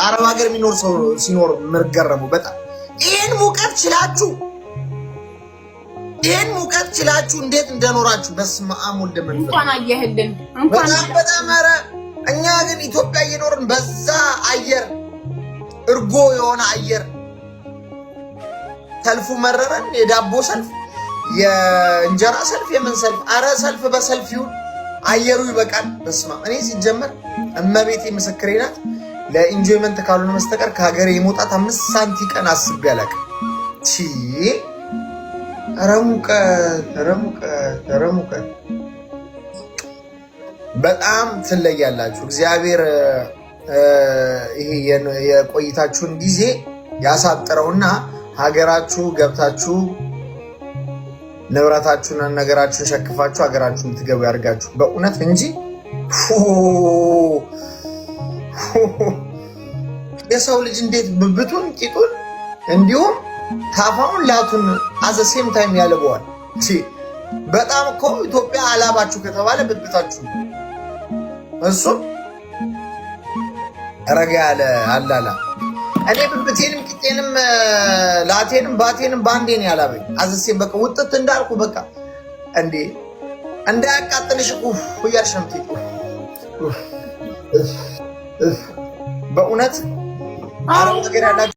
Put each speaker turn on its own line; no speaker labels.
አረብ ሀገር የሚኖር ሰው ሲኖር ምርገረሙ በጣም ይሄን ሙቀት ችላችሁ እንዴት እንደኖራችሁ በስመ አብ ወልድ መንፈስ
እንኳን አየህልን እንኳን
በጣም ኧረ እኛ ግን ኢትዮጵያ እየኖርን በዛ አየር እርጎ የሆነ አየር ሰልፉ መረረን የዳቦ ሰልፍ የእንጀራ ሰልፍ የምን ሰልፍ ኧረ ሰልፍ በሰልፍ ይሁን አየሩ ይበቃል በስመ አብ እኔ ሲጀመር እመቤቴ ምስክሬ ናት ለኢንጆይመንት ካልሆነ መስተቀር ከሀገሬ የመውጣት 5 ሳንቲ ቀን አስቤ አላውቅም ረሙቀ በጣም ትለያላችሁ እግዚአብሔር ይሄ የቆይታችሁን ጊዜ ያሳጥረውና ሀገራችሁ ገብታችሁ ንብረታችሁና ነገራችሁን ሸክፋችሁ ሀገራችሁን ትገቡ ያርጋችሁ በእውነት እንጂ የሰው ልጅ እንዴት ብብቱን ቂጡን እንዲሁም ታፋውን ላቱን አዘሴም ታይም ያለበዋል በጣም እኮ ኢትዮጵያ አላባችሁ ከተባለ ብብታችሁ እሱ ረጋ ያለ አላላ እኔ ብብቴንም ቂጤንም ላቴንም ባቴንም ባንዴ ነው ያላበኝ አዘሴም በቃ ውጥት እንዳልኩ በቃ እንዴ እንዳያቃጥልሽ እያልሽ ነው የምትሄጂው በእውነት አረብ ሀገር ያላችሁ